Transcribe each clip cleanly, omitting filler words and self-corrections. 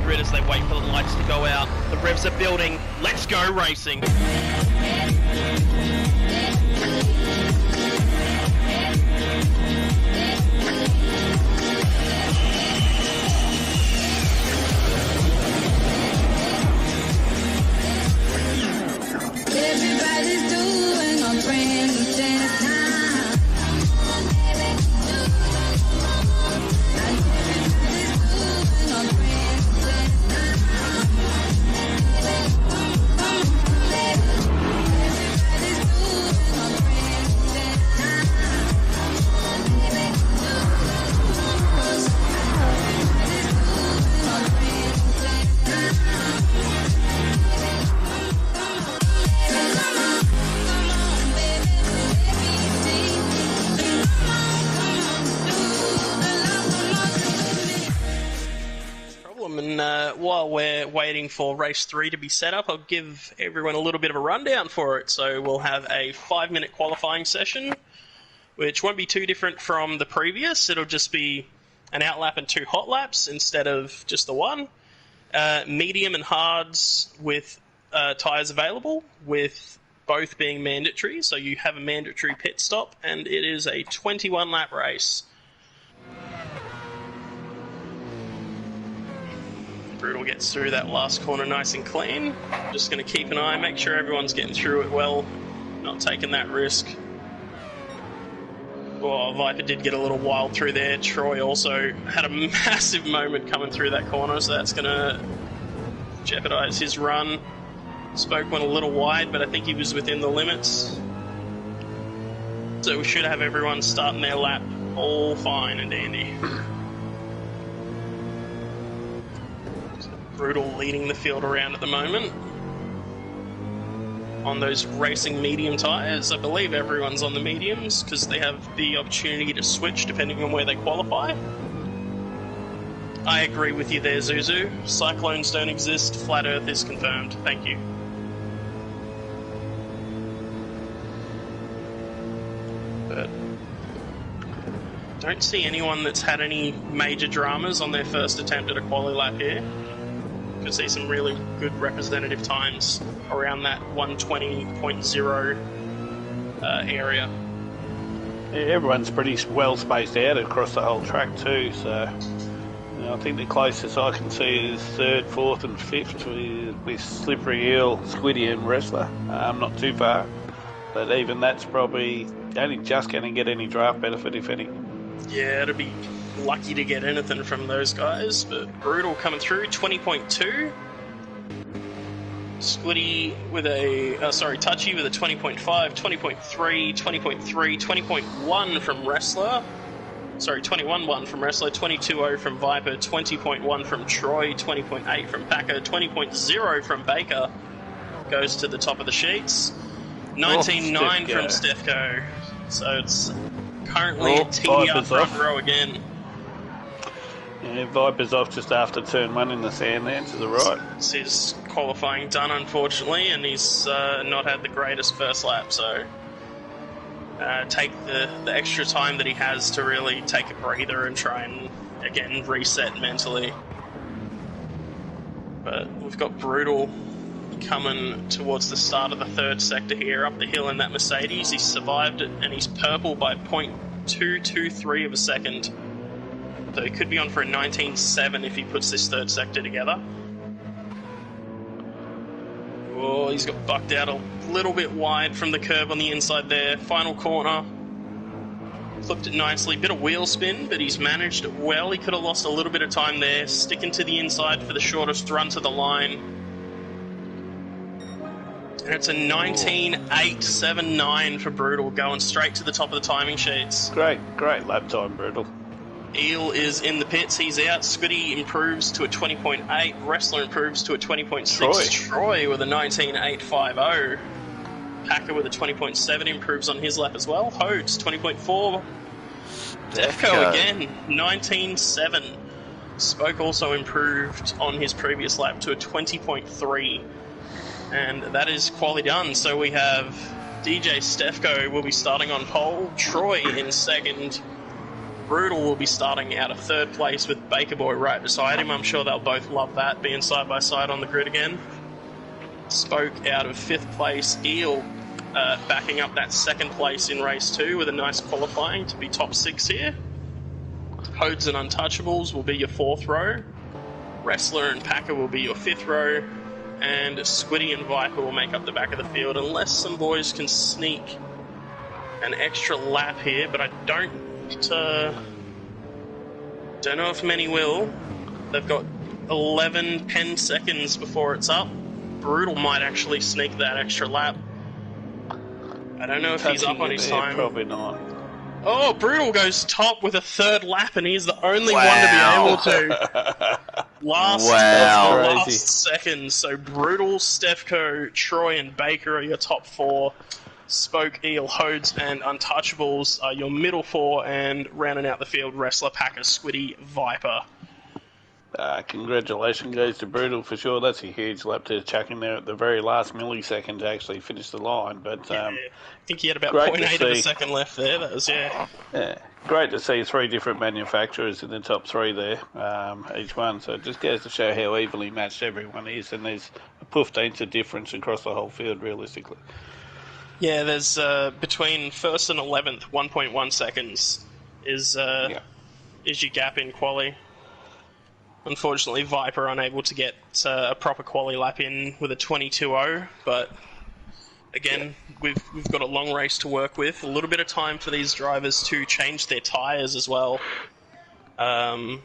grid as they wait for the lights to go out. The revs are building. Let's go racing. Everybody's doing a brand new dance now. And while we're waiting for race 3 to be set up, I'll give everyone a little bit of a rundown for it. So we'll have a 5-minute qualifying session, which won't be too different from the previous. It'll just be an outlap and 2 hot laps instead of just the one. Medium and hards with tyres available, with both being mandatory. So you have a mandatory pit stop, and it is a 21-lap race. Brutal gets through that last corner nice and clean. Just going to keep an eye, make sure everyone's getting through it well, not taking that risk. Oh, Viper did get a little wild through there. Troy also had a massive moment coming through that corner, so that's going to jeopardise his run. Spoke went a little wide, but I think he was within the limits. So we should have everyone starting their lap all fine and dandy. Brutal leading the field around at the moment. On those racing medium tyres, I believe everyone's on the mediums because they have the opportunity to switch depending on where they qualify. I agree with you there, Zuzu. Cyclones don't exist, flat earth is confirmed. Thank you. But don't see anyone that's had any major dramas on their first attempt at a quali lap here. Could see some really good representative times around that 120.0 area. Yeah, everyone's pretty well spaced out across the whole track too, so you know, I think the closest I can see is 3rd, 4th and 5th with Slippery Eel, Squiddy and Wrestler. Not too far, but even that's probably only just going to get any draft benefit, if any. Yeah, it'd be lucky to get anything from those guys, but Brutal coming through, 20.2. Squiddy with Touchy with a 20.5, 20.3, 20.3, 20.1 from Wrestler. 21.1 from Wrestler, 22.0 from Viper, 20.1 from Troy, 20.8 from Packer, 20.0 from Baker. Goes to the top of the sheets. 19.9 from Stefko. So it's currently a TDR front row again. Yeah, Viper's off just after turn 1 in the sand there to the right. It's his qualifying done, unfortunately, and he's not had the greatest first lap, so take the extra time that he has to really take a breather and try and, again, reset mentally. But we've got Brutal coming towards the start of the 3rd sector here, up the hill in that Mercedes. He survived it, and he's purple by 0.223 of a second. So he could be on for a 19.7 if he puts this 3rd sector together. Oh, he's got bucked out a little bit wide from the curb on the inside there. Final corner. Flipped it nicely. Bit of wheel spin, but he's managed it well. He could have lost a little bit of time there. Sticking to the inside for the shortest run to the line. And it's a 19.879 for Brutal, going straight to the top of the timing sheets. Great lap time, Brutal. Eel is in the pits, he's out. Squiddy improves to a 20.8. Wrestler improves to a 20.6. Troy with a 19.850. Packer with a 20.7 improves on his lap as well. Hodes, 20.4. Defco again, 19.7. Spoke also improved on his previous lap to a 20.3. And that is quali done. So we have DJ Stefko will be starting on pole. Troy in 2nd. Brutal will be starting out of 3rd place with Baker Boy right beside him. I'm sure they'll both love that, being side by side on the grid again. Spoke out of 5th place. Eel backing up that 2nd place in race 2 with a nice qualifying to be top 6 here. Hodes and Untouchables will be your 4th row. Wrestler and Packer will be your 5th row. And Squiddy and Viper will make up the back of the field, unless some boys can sneak an extra lap here, but I don't know if many will. They've got 11 pen seconds before it's up. Brutal might actually sneak that extra lap. I don't know if he's up on his time. Probably not. Oh, Brutal goes top with a 3rd lap, and he's the only one to be able to. Last seconds. So Brutal, Stefco, Troy, and Baker are your top 4. Spoke, Eel, Hodes, and Untouchables are your middle 4, and rounding out the field, Wrestler, Packer, Squiddy, Viper. Congratulations goes to Brutal for sure. That's a huge lap to chuck in there at the very last millisecond to actually finish the line. But I think he had about 0.8 of a second left there. That was, great to see 3 different manufacturers in the top 3 there, each one. So it just goes to show how evenly matched everyone is, and there's a 15th of difference across the whole field, realistically. Yeah, there's between 1st and 11th, 1.1 seconds is your gap in quali. Unfortunately, Viper unable to get a proper quali lap in with a 22.0, but again, we've got a long race to work with. A little bit of time for these drivers to change their tyres as well,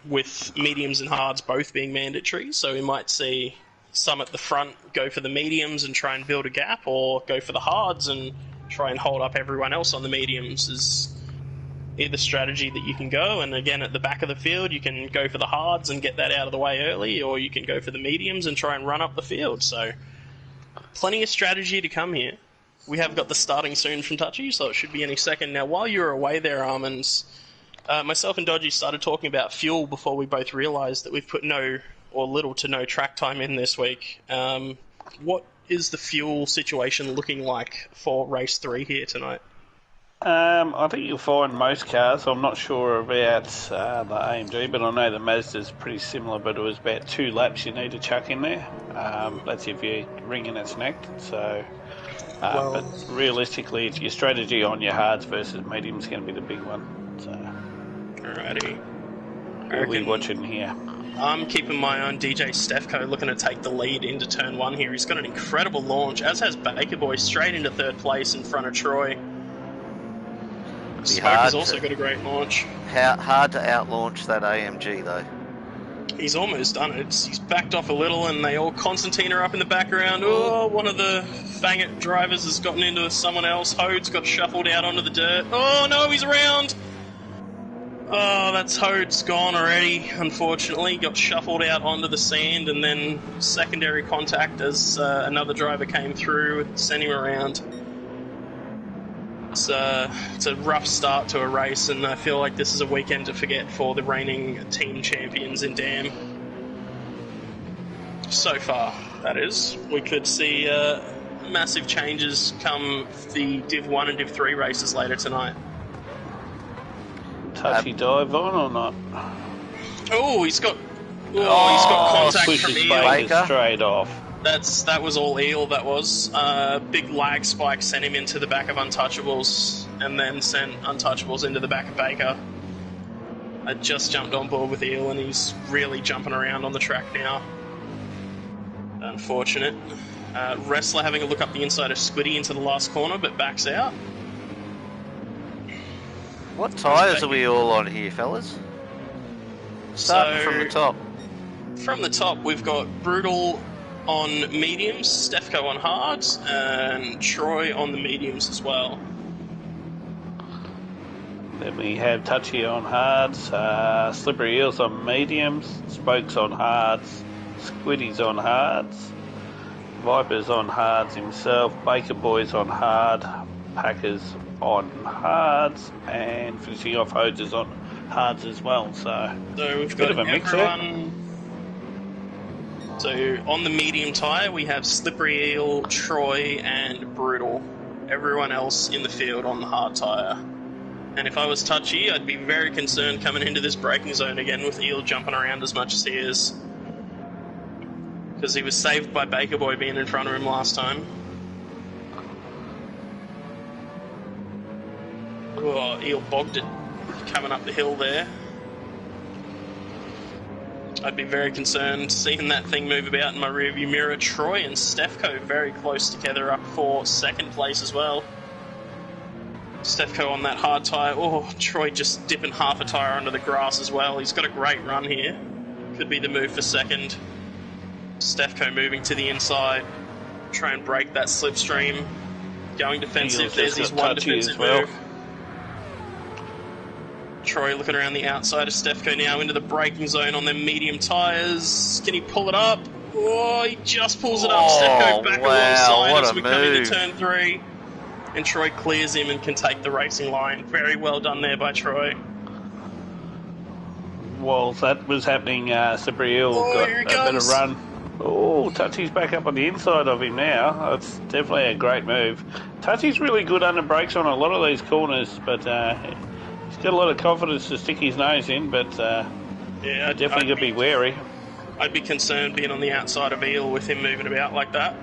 with mediums and hards both being mandatory, so we might see some at the front go for the mediums and try and build a gap, or go for the hards and try and hold up everyone else on the mediums is either strategy that you can go. And again, at the back of the field, you can go for the hards and get that out of the way early, or you can go for the mediums and try and run up the field. So plenty of strategy to come here. We have got the starting soon from Touchy, so it should be any second. Now, while you were away there, Almonds, myself and Dodgy started talking about fuel before we both realised that we've put no or little to no track time in this week. What is the fuel situation looking like for race 3 here tonight? I think you'll find most cars. I'm not sure about the AMG, but I know the Mazda's pretty similar, but it was about 2 laps you need to chuck in there. That's if you're ringing and snacked. So, but realistically, it's your strategy on your hards versus mediums going to be the big one. So, alrighty. We'll be watching here. I'm keeping my own DJ Stefco looking to take the lead into turn 1 here. He's got an incredible launch, as has Baker Boy, straight into 3rd place in front of Troy. Spoke has also got a great launch. Hard to out-launch that AMG, though. He's almost done it. He's backed off a little, and they all Constantine are up in the background. Oh, one of the Fangit drivers has gotten into someone else. Hodes got shuffled out onto the dirt. Oh, no, he's around! Oh, that's Hodes gone already, unfortunately. Got shuffled out onto the sand, and then secondary contact as another driver came through, sent him around. It's a rough start to a race, and I feel like this is a weekend to forget for the reigning team champions in Dam. So far, that is. We could see massive changes come the Div 1 and Div 3 races later tonight. Touchy dive on or not? Oh, he's got contact from pushes Eel. Baker straight off. That was all Eel, that was. Big lag spike sent him into the back of Untouchables, and then sent Untouchables into the back of Baker. I just jumped on board with Eel, and he's really jumping around on the track now. Unfortunate. Wrestler having a look up the inside of Squiddy into the last corner, but backs out. What tyres are we all on here, fellas? Starting from the top. From the top, we've got Brutal on mediums, Stefco on hards, and Troy on the mediums as well. Then we have Touchy on hards, Slippery Eels on mediums, Spokes on hards, Squiddy's on hards, Viper's on hards himself, Baker Boy's on hard, Packers on hards, and finishing off Hodes is on hards as well. So we've got bit of a mix everyone. So on the medium tyre, we have Slippery Eel, Troy, and Brutal. Everyone else in the field on the hard tyre. And if I was Touchy, I'd be very concerned coming into this braking zone again with Eel jumping around as much as he is. Because he was saved by Baker Boy being in front of him last time. Oh, Eel bogged it coming up the hill there. I'd be very concerned seeing that thing move about in my rearview mirror. Troy and Stefko very close together, up for second place as well. Stefko on that hard tyre. Oh, Troy just dipping half a tyre under the grass as well. He's got a great run here. Could be the move for second. Stefko moving to the inside. Try and break that slipstream. Going defensive. There's his one defensive move. Troy looking around the outside of Stefko now into the braking zone on them medium tyres. Can he pull it up? Oh, he just pulls it up. Stefko back alongside as we come into turn 3. And Troy clears him and can take the racing line. Very well done there by Troy. While that was happening, Slippery Hill got a better run. Oh, Touchy's back up on the inside of him now. That's definitely a great move. Touchy's really good under brakes on a lot of these corners, but he's got a lot of confidence to stick his nose in, but yeah, definitely got to be wary. I'd be concerned being on the outside of Eel with him moving about like that.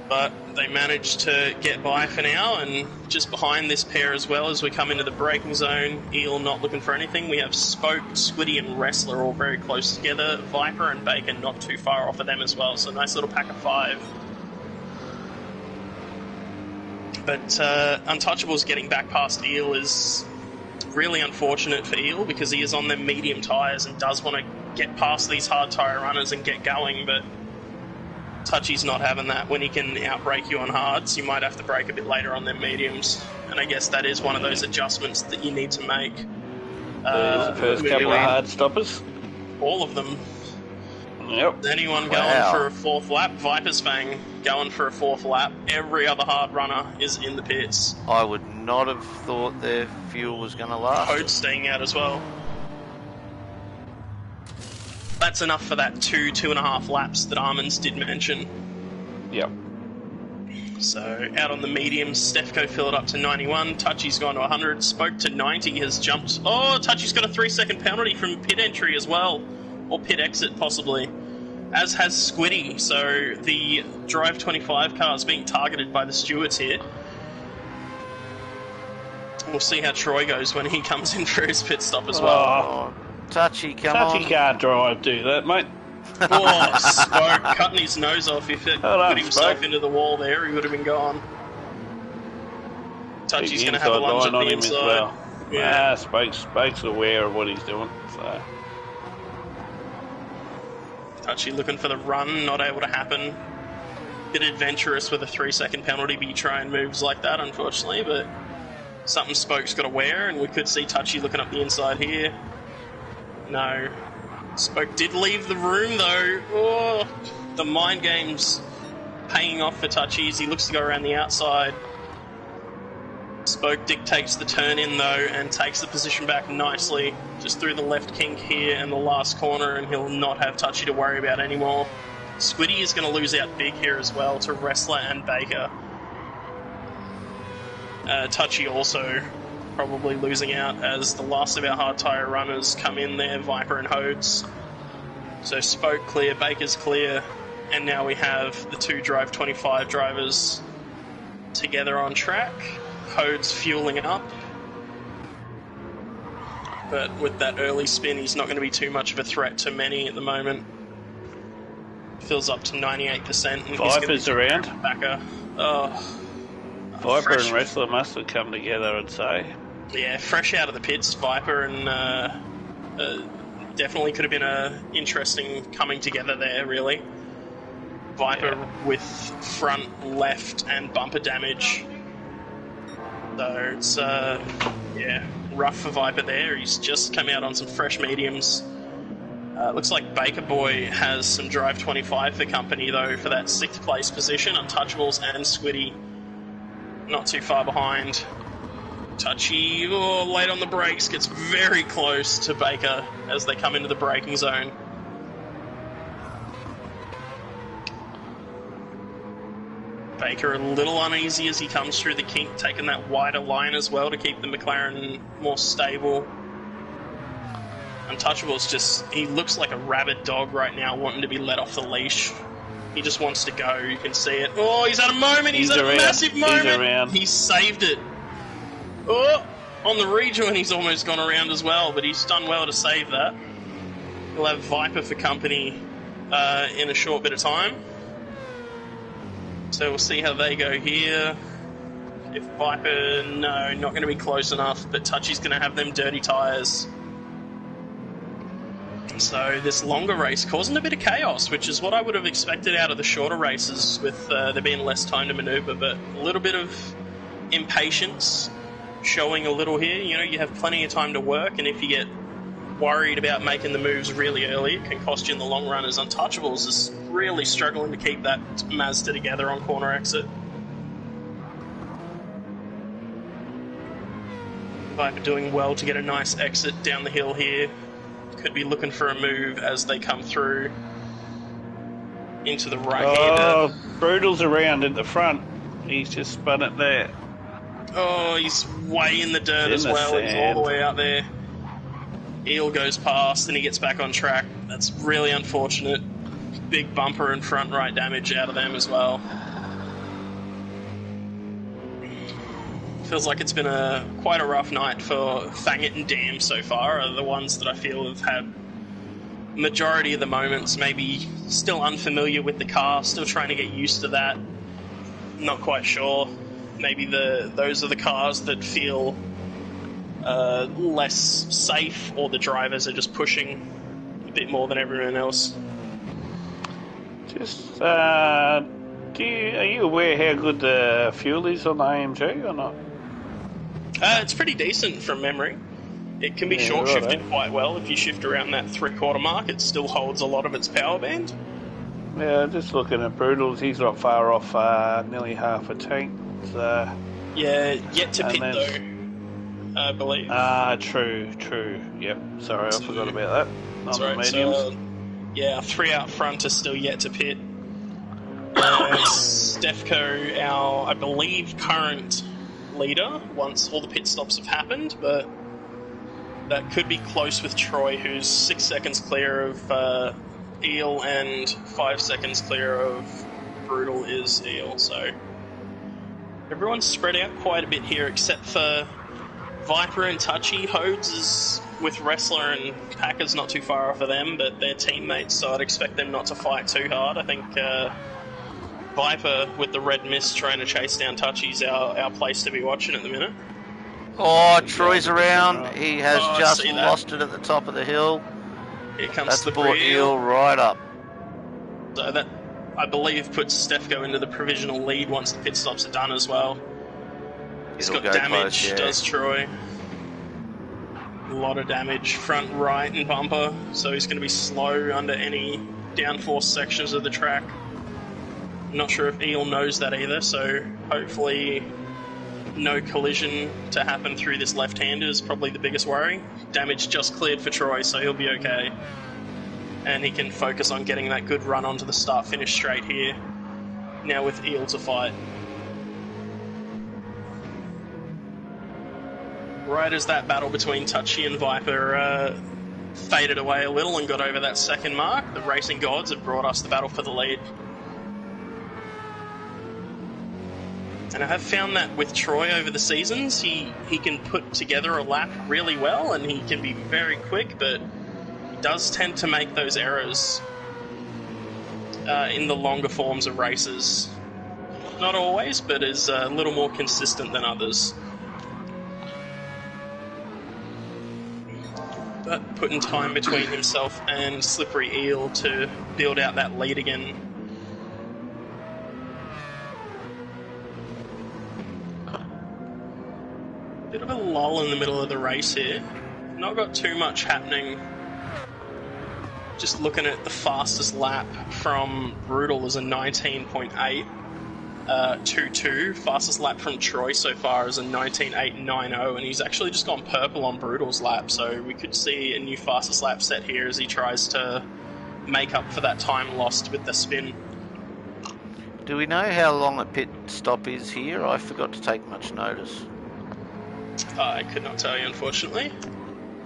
But they managed to get by for now, and just behind this pair as well as we come into the braking zone, Eel not looking for anything. We have Spoke, Squiddy and Wrestler all very close together. Viper and Bacon not too far off of them as well, so nice little pack of 5. But Untouchables getting back past Eel is really unfortunate for Eel because he is on them medium tyres and does want to get past these hard tyre runners and get going, but Touchy's not having that. When he can outbrake you on hards, you might have to brake a bit later on them mediums. And I guess that is one of those adjustments that you need to make. The first couple of hard stoppers. All of them. Yep. Anyone going for a 4th lap? Viper's Fang going for a 4th lap. Every other hard runner is in the pits. I would not have thought their fuel was going to last. Code's staying out as well. That's enough for that 2.5 laps that Armands did mention. Yep. So out on the mediums, Stefko filled up to 91. Touchy's gone to 100. Spoke to 90. Has jumped. Oh, Touchy's got a 3-second penalty from pit entry as well, or pit exit possibly. As has Squiddy. So the Drive 25 car is being targeted by the stewards here. We'll see how Troy goes when he comes in for his pit stop as well. Oh, Touchy, come on. Touchy can't drive, do that, mate. Oh, Spoke cutting his nose off. If it put himself Spoke. into the wall there, he would have been gone. Touchy's going to have a lunge at the inside. Well. Yeah. Spoke's aware of what he's doing. So. Touchy looking for the run, not able to happen. Bit adventurous with a 3-second penalty, but you try and moves like that, unfortunately. But something Spoke's got to wear, and we could see Touchy looking up the inside here. No. Spoke did leave the room, though. Oh, the mind game's paying off for Touchy as he looks to go around the outside. Spoke dictates the turn in, though, and takes the position back nicely. Just through the left kink here and the last corner, and he'll not have Touchy to worry about anymore. Squiddy is going to lose out big here as well to Wrestler and Baker. Touchy also probably losing out as the last of our hard tyre runners come in there, Viper and Hodes. So Spoke clear, Baker's clear, and now we have the 2 Drive 25 drivers together on track. Hodes fueling up, but with that early spin he's not going to be too much of a threat to many at the moment. Fills up to 98% and Viper's around. Backer. Oh, Viper and Wrestler must have come together, I'd say. Yeah, fresh out of the pits, Viper and definitely could have been a interesting coming together there, really. Viper with front, left, and bumper damage. So it's, rough for Viper there. He's just come out on some fresh mediums. Looks like Baker Boy has some Drive 25 for company, though, for that 6th place position. Untouchables and Squiddy not too far behind. Touchy, late on the brakes, gets very close to Baker as they come into the braking zone. make her a little uneasy as he comes through the kink, taking that wider line as well to keep the McLaren more stable. Untouchable's just, he looks like a rabid dog right now, wanting to be let off the leash. He just wants to go, you can see it. Oh, he's had a moment, he's had a massive moment! He's saved it. Oh, on the rejoin he's almost gone around as well, but he's done well to save that. We'll have Viper for company in a short bit of time. So we'll see how they go here. If Viper, no, not going to be close enough, but Touchy's going to have them dirty tyres. So this longer race causing a bit of chaos, which is what I would have expected out of the shorter races with there being less time to manoeuvre, but a little bit of impatience showing a little here. You know, you have plenty of time to work, and if you get worried about making the moves really early, it can cost you in the long run, as Untouchables is really struggling to keep that Mazda together on corner exit. Viper doing well to get a nice exit down the hill here. Could be looking for a move as they come through into the right-hander. Oh, Brutal's around in the front. He's just spun it there. Oh, he's way in the dirt as well. He's all the way out there. Eel goes past and he gets back on track. That's really unfortunate. Big bumper and front right damage out of them as well. Feels like it's been quite a rough night for Fangit and Dam so far, are the ones that I feel have had majority of the moments, maybe still unfamiliar with the car, still trying to get used to that. Not quite sure. Maybe those are the cars that feel less safe, or the drivers are just pushing a bit more than everyone else. Just, are you aware how good the fuel is on the AMG or not? It's pretty decent from memory. It can be short-shifted quite well. If you shift around that 3/4 mark, it still holds a lot of its power band. Yeah, just looking at Brutals, he's not far off nearly half a tank. So, yeah, yet to pit though, I believe. True. Yep, sorry, I forgot about that. On the mediums. So, yeah, 3 out front are still yet to pit. Stefko, our, I believe, current leader, once all the pit stops have happened, but that could be close with Troy, who's 6 seconds clear of Eel and 5 seconds clear of Brutal is Eel, so everyone's spread out quite a bit here except for Viper and Touchy. Hodes is with Wrestler and Packer's not too far off of them, but they're teammates, so I'd expect them not to fight too hard. I think Viper with the red mist trying to chase down Touchy's our place to be watching at the minute. Oh, Troy's around. He has just lost it at the top of the hill. Here comes That's the brought Eel right up. So that, I believe, puts Stefko into the provisional lead once the pit stops are done as well. He's got damage, close, yeah. Does Troy. A lot of damage, front right and bumper, so he's going to be slow under any downforce sections of the track. I'm not sure if Eel knows that either, so hopefully no collision to happen through this left-hander is probably the biggest worry. Damage just cleared for Troy, so he'll be okay. And he can focus on getting that good run onto the start-finish straight here. Now with Eel to fight. Right as that battle between Touchy and Viper faded away a little and got over that second mark, the racing gods have brought us the battle for the lead. And I have found that with Troy over the seasons, he can put together a lap really well and he can be very quick, but he does tend to make those errors in the longer forms of races. Not always, but is a little more consistent than others. But putting time between himself and Slippery Eel to build out that lead again. Bit of a lull in the middle of the race here. Not got too much happening. Just looking at the fastest lap from Brutal is a 19.8. 2.2. Fastest lap from Troy so far is a 19.890, and he's actually just gone purple on Brutal's lap, so we could see a new fastest lap set here as he tries to make up for that time lost with the spin. Do we know how long a pit stop is here? I forgot to take much notice. I could not tell you, unfortunately.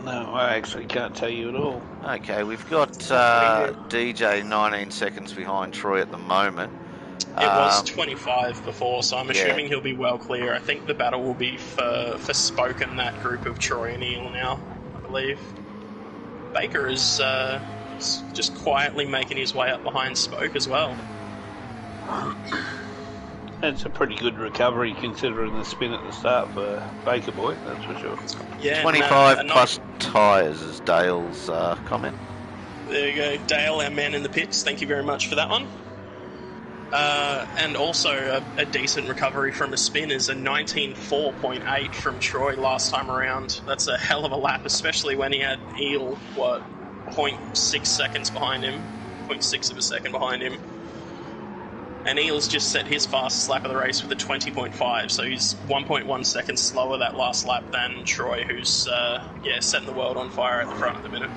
No, I actually can't tell you at all. Okay, we've got DJ 19 seconds behind Troy at the moment. It was 25 before, so I'm yeah. assuming he'll be well clear. I think the battle will be for Spoke and that group of Troy and Eel now, I believe. Baker is just quietly making his way up behind Spoke as well. It's a pretty good recovery considering the spin at the start for Baker Boy, that's for sure. Yeah, 25 plus tyres is Dale's comment. There you go. Dale, our man in the pits, thank you very much for that one. And also a decent recovery from a spin is a 19.4.8 from Troy last time around. That's a hell of a lap, especially when he had Eel, 0.6 seconds behind him, 0.6 of a second behind him. And Eel's just set his fastest lap of the race with a 20.5, so he's 1.1 seconds slower that last lap than Troy, who's setting the world on fire at the front at the minute.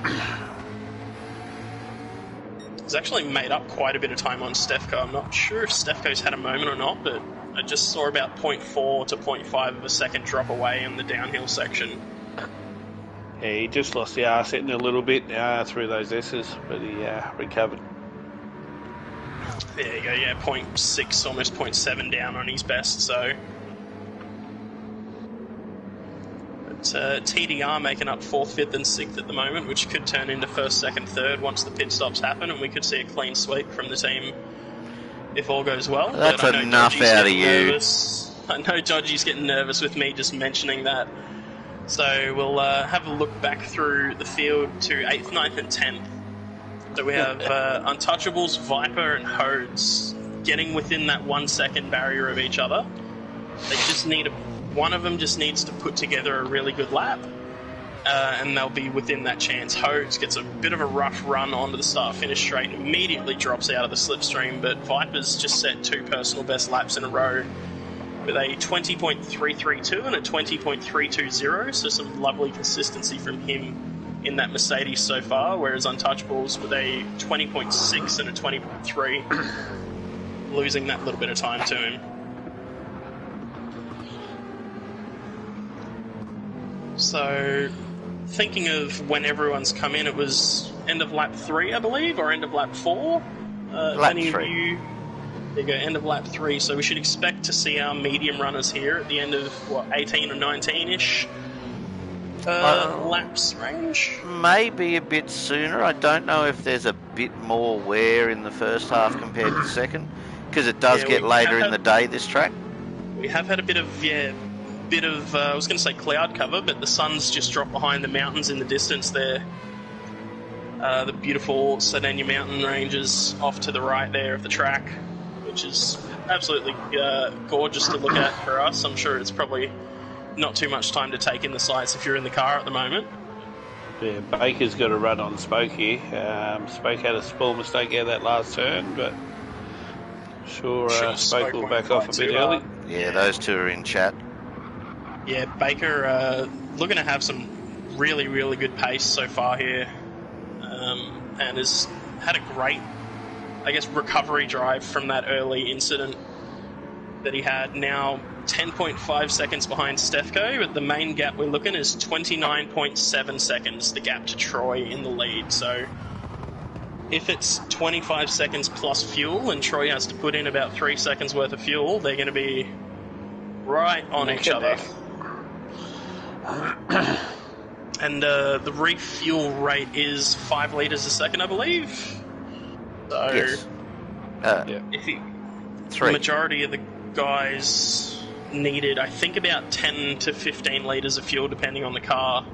He's actually made up quite a bit of time on Stefko. I'm not sure if Stefko's had a moment or not, but I just saw about 0.4 to 0.5 of a second drop away in the downhill section. Yeah, he just lost the arse hitting a little bit through those S's, but he recovered. There you go, yeah, 0.6, almost 0.7 down on his best, so... But TDR making up 4th, 5th and 6th at the moment, which could turn into 1st, 2nd, 3rd once the pit stops happen, and we could see a clean sweep from the team if all goes well. That's enough out of you. Nervous. I know Dodgy's getting nervous with me just mentioning that. So we'll have a look back through the field to 8th, 9th and 10th. So we have Untouchables, Viper and Hodes getting within that 1 second barrier of each other. They just need one of them just needs to put together a really good lap, and they'll be within that chance. Hodes gets a bit of a rough run onto the start-finish straight, immediately drops out of the slipstream, but Viper's just set 2 personal best laps in a row with a 20.332 and a 20.320, so some lovely consistency from him in that Mercedes so far, whereas Untouchables with a 20.6 and a 20.3, losing that little bit of time to him. So, thinking of when everyone's come in, it was end of lap 3, I believe, or end of lap 4? Lap 3. There you go, end of lap 3. So we should expect to see our medium runners here at the end of, 18 or 19-ish laps range? Maybe a bit sooner. I don't know if there's a bit more wear in the first half compared to the second, because it does get later in the day, this track. We have had a bit of, I was going to say cloud cover, but the sun's just dropped behind the mountains in the distance there. The beautiful Sardinia mountain ranges off to the right there of the track, which is absolutely gorgeous to look at for us. I'm sure it's probably not too much time to take in the sights if you're in the car at the moment. Yeah, Baker's got a run on Spoke here. Spoke had a small mistake out that last turn, but sure Spoke will back off a bit early. Yeah, those two are in chat. Yeah, Baker looking to have some really, really good pace so far here, and has had a great, recovery drive from that early incident that he had. Now 10.5 seconds behind Stefko, but the main gap we're looking is 29.7 seconds, the gap to Troy in the lead. So if it's 25 seconds plus fuel and Troy has to put in about 3 seconds worth of fuel, they're going to be right on each other. And the refuel rate is 5 litres a second, I believe. So Yes. if the 3. majority of the guys needed, I think, about 10 to 15 litres of fuel, depending on the car.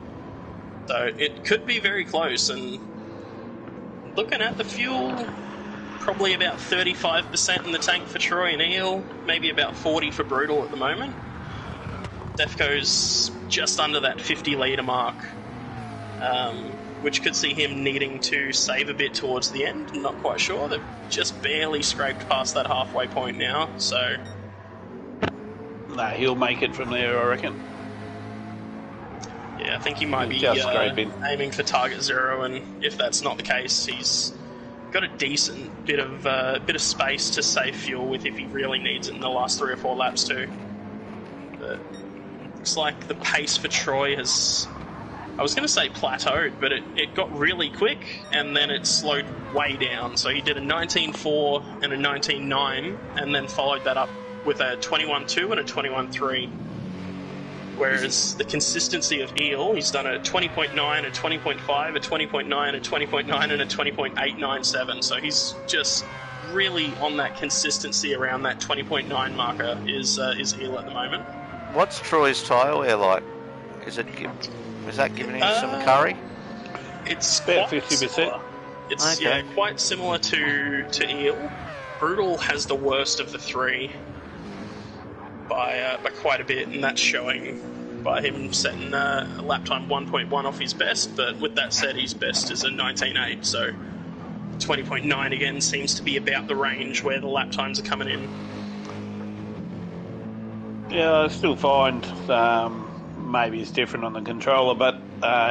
So it could be very close. And looking at the fuel, probably about 35% in the tank for Troy and Eel, maybe about 40 for Brutal at the moment. Defco's just under that 50 litre mark, which could see him needing to save a bit towards the end. I'm not quite sure. They've just barely scraped past that halfway point now, so... No, he'll make it from there, I reckon. Yeah, I think he might be just scraping. aiming for target 0, and if that's not the case, he's got a decent bit of space to save fuel with if he really needs it in the last 3 or 4 laps too. But looks like the pace for Troy has, I was going to say plateaued, but it got really quick and then it slowed way down. So he did a 19.4 and a 19.9 and then followed that up with a 21.2 and a 21.3. Whereas the consistency of Eel, he's done a 20.9, a 20.5, a 20.9, a 20.9 and a 20.897. So he's just really on that consistency around that 20.9 marker is Eel at the moment. What's Troy's tyre wear like? Is that giving him some curry? It's about quite 50%. similar. It's Okay. quite similar to Eel. Brutal has the worst of the three by quite a bit, and that's showing by him setting a lap time 1.1 off his best. But with that said, his best is a 19.8, so 20.9 again seems to be about the range where the lap times are coming in. Yeah, I still find maybe it's different on the controller, but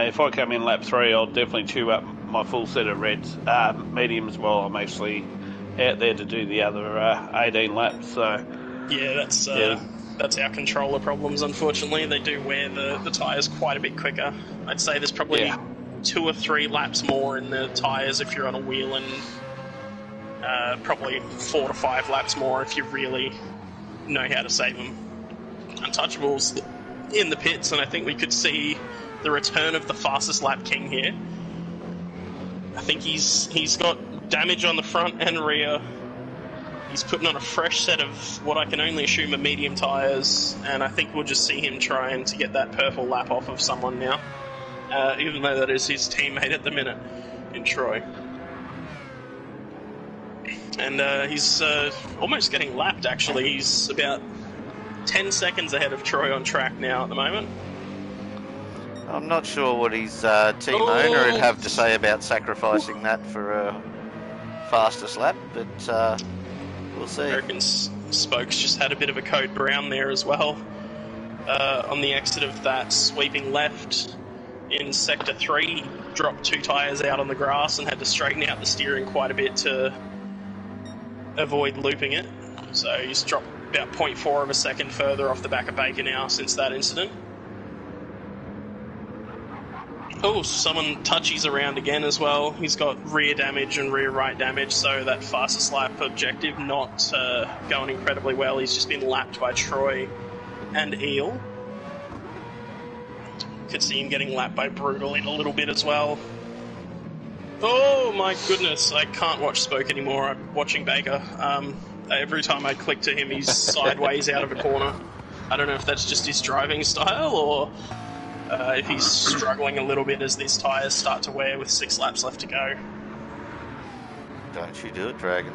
if I come in lap 3, I'll definitely chew up my full set of reds, mediums, while I'm actually out there to do the other 18 laps. So Yeah, that's our controller problems, unfortunately. They do wear the tyres quite a bit quicker. I'd say there's probably 2 or 3 laps more in the tyres if you're on a wheel, and probably 4 to 5 laps more if you really know how to save them. Untouchables in the pits, and I think we could see the return of the fastest lap king here. I think he's got damage on the front and rear. He's putting on a fresh set of what I can only assume are medium tyres, and I think we'll just see him trying to get that purple lap off of someone now, even though that is his teammate at the minute in Troy. And he's almost getting lapped, actually. He's about 10 seconds ahead of Troy on track now at the moment. I'm not sure what his team owner would have to say about sacrificing that for a fastest lap, but we'll see. American Spokes just had a bit of a code brown there as well. On the exit of that sweeping left in Sector 3, dropped 2 tyres out on the grass and had to straighten out the steering quite a bit to avoid looping it. So he's dropped about 0.4 of a second further off the back of Baker now since that incident. Oh, someone touches around again as well. He's got rear damage and rear right damage, so that fastest lap objective not going incredibly well. He's just been lapped by Troy and Eel. Could see him getting lapped by Brutal in a little bit as well. Oh my goodness, I can't watch Spoke anymore. I'm watching Baker. Every time I click to him, he's sideways out of a corner. I don't know if that's just his driving style or if he's struggling a little bit as these tyres start to wear with 6 laps left to go. Don't you do it, Dragon.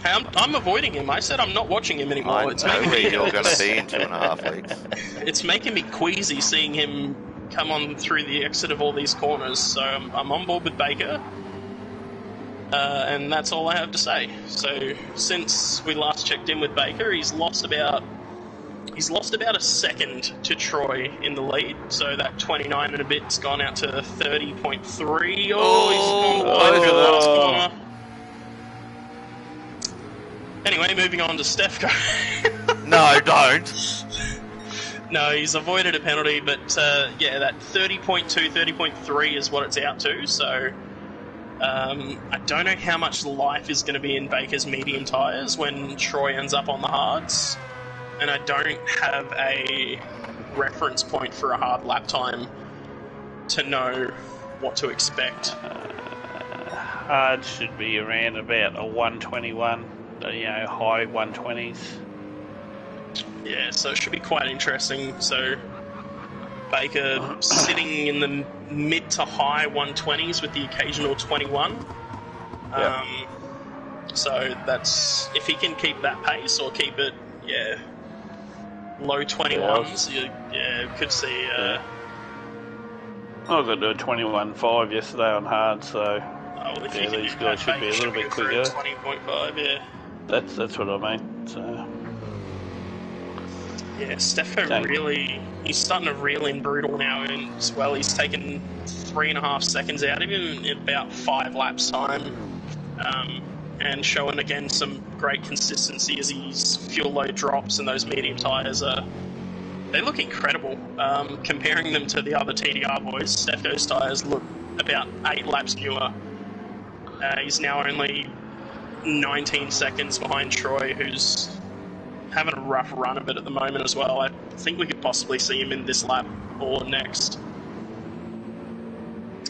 Hey, I'm avoiding him. I said I'm not watching him anymore. I know where you're going to be in 2.5 weeks. It's making me queasy seeing him come on through the exit of all these corners, so I'm on board with Baker. And that's all I have to say. So since we last checked in with Baker, he's lost about a second to Troy in the lead. So that 29 and a bit's gone out to 30.3. Oh, he's gone over the last corner. Anyway, moving on to Stefko. No, don't. No, he's avoided a penalty, but yeah, that 30.2, 30.3 is what it's out to. So I don't know how much life is going to be in Baker's medium tyres when Troy ends up on the hards. And I don't have a reference point for a hard lap time to know what to expect. Hard should be around about a 121, high 120s. Yeah, so it should be quite interesting. So Baker sitting in the mid to high 120s with the occasional 21. Yep. So that's, if he can keep that pace or keep it, low 21s, you could see. I got to do a 21.5 yesterday on hard, so these guys should be a little bit quicker. 20.5, yeah. That's what I mean. So Yeah, Stefko Dang. really, he's starting to reel in brutal now, and as well, he's taken 3.5 seconds out of him in about 5 laps time, and showing again some great consistency as his fuel load drops and those medium tyres they look incredible. Comparing them to the other TDR boys, Stefko's tyres look about 8 laps newer. He's now only 19 seconds behind Troy, who's having a rough run of it at the moment as well. I think we could possibly see him in this lap or next.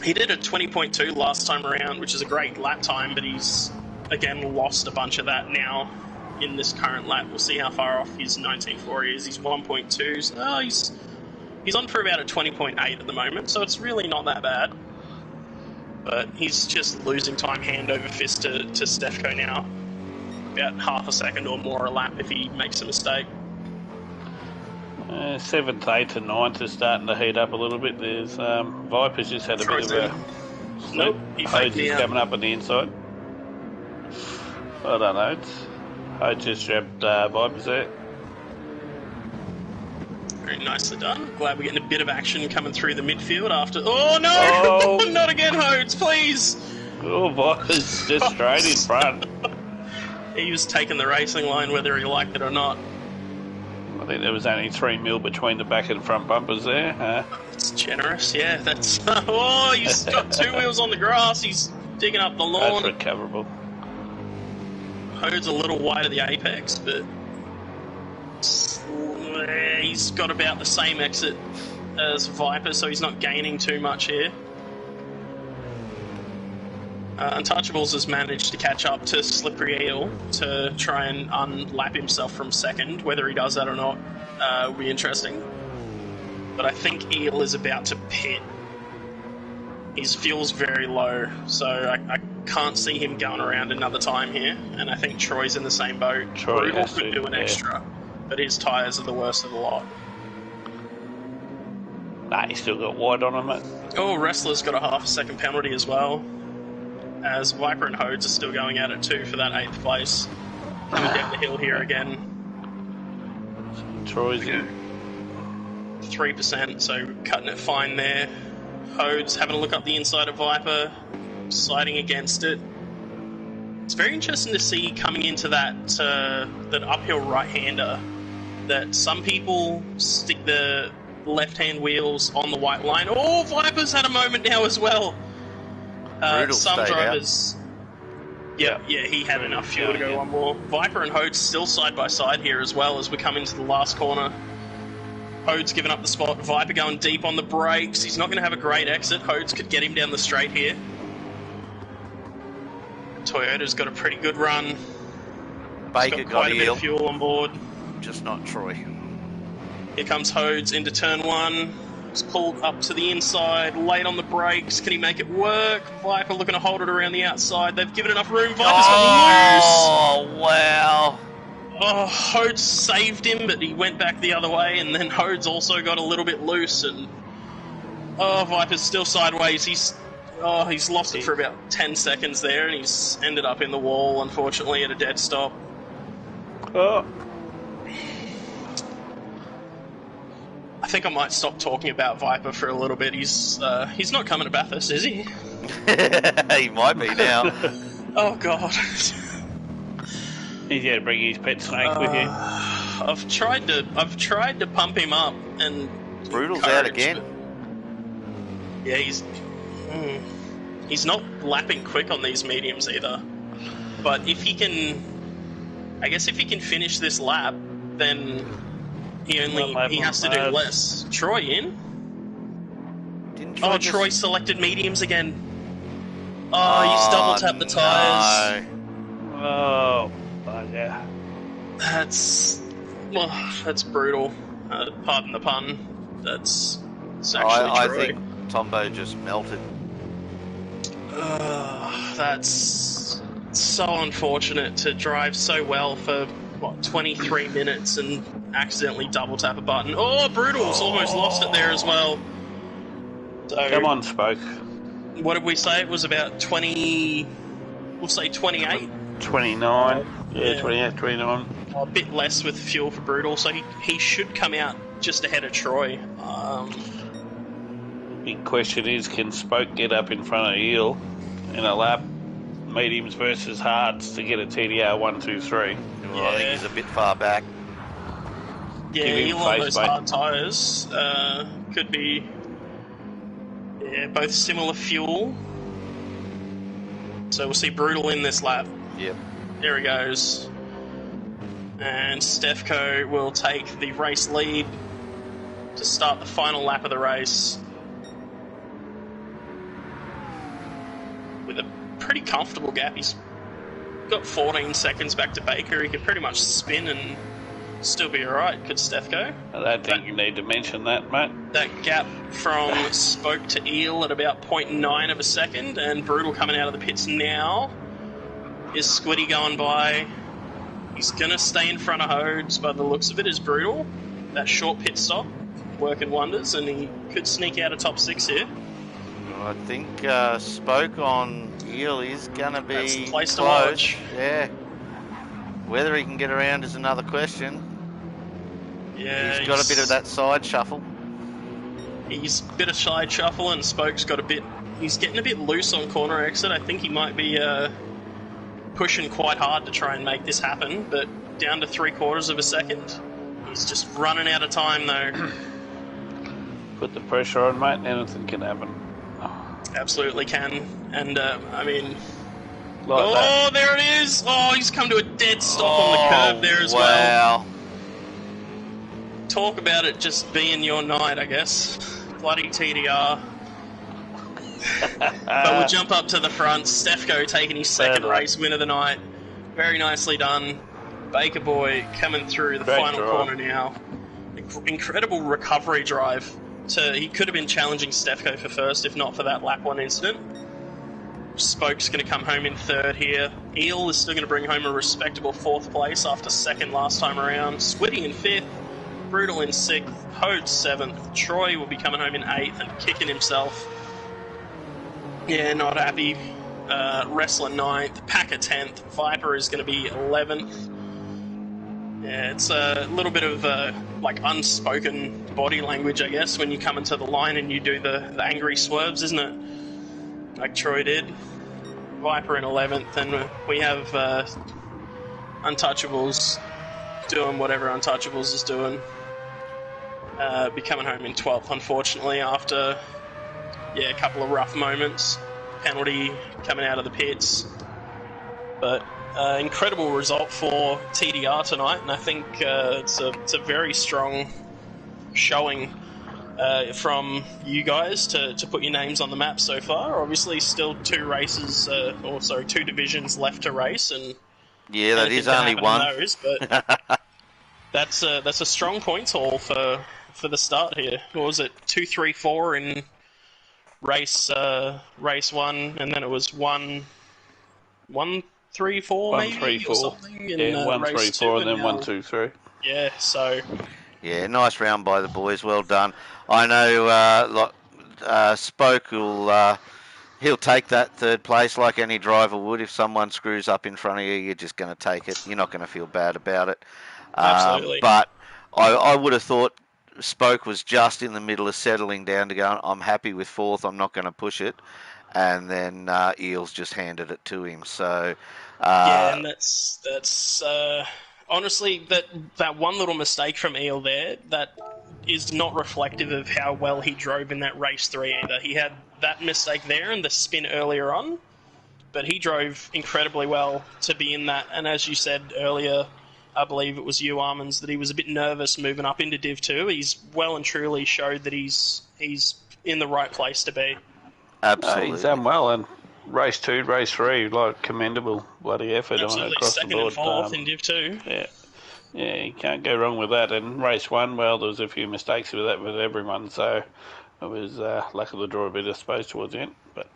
He did a 20.2 last time around, which is a great lap time, but he's again lost a bunch of that now in this current lap. We'll see how far off his 19.4 is. He's 1.2. So, he's on for about a 20.8 at the moment, so it's really not that bad. But he's just losing time hand over fist to Stefko now. About half a second or more a lap if he makes a mistake. 7th, 8th and 9th are starting to heat up a little bit. There's Viper's just had a bit of a slip. Nope, he faked me Hodes is out. coming up on the inside. I don't know. Hodes just grabbed Viper's there. Very nicely done. Glad we're getting a bit of action coming through the midfield after... Oh no! Oh. Not again, Hodes, please! Oh, Viper's just straight in front. He was taking the racing line whether he liked it or not. I think there was only 3 mil between the back and front bumpers there. It's generous, yeah. That's... Oh, he's got 2 wheels on the grass. He's digging up the That's lawn. recoverable. Hode's a little wide of the apex, but... He's got about the same exit as Viper, so he's not gaining too much here. Untouchables has managed to catch up to Slippery Eel to try and unlap himself from second. Whether he does that or not will be interesting. But I think Eel is about to pit. His fuel's very low, so I can't see him going around another time here. And I think Troy's in the same boat. Troy Brutal has could to, do an yeah. extra, but his tyres are the worst of the lot. Nah, he's still got wide on him, mate. Oh, Wrestler's got a half a second penalty as well, as Viper and Hodes are still going at it too for that 8th place. Coming down the hill here again. Troy's in. 3%, so cutting it fine there. Hodes having a look up the inside of Viper, sliding against it. It's very interesting to see coming into that uphill right-hander that some people stick the left-hand wheels on the white line. Oh, Viper's had a moment now as well. Brutal Some stayed drivers... Yeah, he had enough fuel to go one more. Viper and Hodes still side by side here as well as we come into the last corner. Hodes giving up the spot. Viper going deep on the brakes. He's not going to have a great exit. Hodes could get him down the straight here. Toyota's got a pretty good run. Baker He's got got quite a bit Eel, of fuel on board. just not Troy. Here comes Hodes into turn 1. He's pulled up to the inside, late on the brakes. Can he make it work? Viper looking to hold it around the outside. They've given enough room. Viper's got loose. Oh, wow. Oh, Hodes saved him, but he went back the other way, and then Hodes also got a little bit loose, and... Oh, Viper's still sideways. He's lost it for about 10 seconds there, and he's ended up in the wall, unfortunately, at a dead stop. Oh, I think I might stop talking about Viper for a little bit. He's not coming to Bathurst, is he? He might be now. Oh, God. he's got to bring his pet snake with you. I've tried to pump him up and Brutal's out encourage, again. but- Yeah, he's not lapping quick on these mediums either. But if he can finish this lap, then he has to do less. Troy in? Didn't Oh, just- Troy selected mediums again. Oh, he's double tapped the tyres. No. Oh, yeah. That's brutal. Pardon the pun. It's actually I Troy. think Tombo just melted. That's so unfortunate to drive so well for 23 minutes and accidentally double tap a button. Oh, Brutal's almost lost it there as well. So, Come on, Spoke. what did we say? It was about 20. We'll say 28. 29. Yeah, Yeah. 28, 29. a bit less with fuel for Brutal, so he should come out just ahead of Troy. Big question is, can Spoke get up in front of Eel in a lap, mediums versus hards, to get a TDR 1, 2, 3? Well, I think he's a bit far back. Yeah, Give him Eel on face, those mate. hard tyres could be both similar fuel. So we'll see Brutal in this lap. Yep. There he goes. And Stefko will take the race lead to start the final lap of the race with a pretty comfortable gap. He's got 14 seconds back to Baker. He could pretty much spin and still be alright, could Stefko. I don't think you need to mention that, mate. That gap from Spoke to Eel at about 0.9 of a second, and Brutal coming out of the pits now. Is Squiddy going by? He's going to stay in front of Hodes by the looks of it, is Brutal. That short pit stop working wonders, and he could sneak out of top 6 here. I think Spoke on Eel is going to be That's the place to close. watch. Yeah. Whether he can get around is another question. Yeah, He's got a bit of that side shuffle. He's a bit of side shuffle, and Spoke's got a bit... He's getting a bit loose on corner exit. I think he might be pushing quite hard to try and make this happen, but down to 3/4 of a second. He's just running out of time, though. Put the pressure on, mate, and anything can happen. Absolutely can. And, I mean... Like that. There it is! Oh, he's come to a dead stop on the curve there as well. Wow. Talk about it just being your night, I guess. Bloody TDR. But we'll jump up to the front. Stefko taking his second race win of the night. Very nicely done. Baker Boy coming through the Great final drive. corner now. Incredible recovery drive. He could have been challenging Stefko for first, if not for that lap 1 incident. Spoke's going to come home in 3rd here. Eel is still going to bring home a respectable 4th place after 2nd last time around. Squiddy in 5th. Brutal in 6th. Hodes 7th. Troy will be coming home in 8th and kicking himself. Yeah, not happy. Wrestler 9th. Packer 10th. Viper is going to be 11th. Yeah, it's a little bit of unspoken body language, I guess, when you come into the line and you do the angry swerves, isn't it? Like Troy did. Viper in 11th, and we have Untouchables doing whatever Untouchables is doing. Be coming home in 12th, unfortunately, after a couple of rough moments. Penalty coming out of the pits. But incredible result for TDR tonight, and I think it's a very strong showing from you guys to put your names on the map so far. Obviously, still 2 races, 2 divisions left to race, and Yeah, that is only one. those, but that's a strong points haul for the start here. What was it? 2, 3, 4 in race 1, and then it was 1, 3, 4 1, maybe 3, 4. or something. In, Yeah, 1, race 3, 2, 4, and then now- 1, 2, 3. Yeah, so Yeah, nice round by the boys. Well done. I know Spoke will... he'll take that 3rd place like any driver would. If someone screws up in front of you, you're just going to take it. You're not going to feel bad about it. Absolutely. But I would have thought Spoke was just in the middle of settling down to go, I'm happy with 4th, I'm not going to push it. And then Eels just handed it to him. So yeah, and that's honestly that one little mistake from Eel there, that is not reflective of how well he drove in that race 3 either. He had that mistake there and the spin earlier on, but he drove incredibly well to be in that. And as you said earlier, I believe it was you, Armins, that he was a bit nervous moving up into Div 2. He's well and truly showed that he's in the right place to be. absolutely. He's done well, and race 2, race 3, commendable bloody effort on it Absolutely, across second the board. and 4th in Div 2. Yeah, you can't go wrong with that. And race 1, well, there was a few mistakes with that with everyone, so it was luck of the draw a bit, I suppose, towards the end. But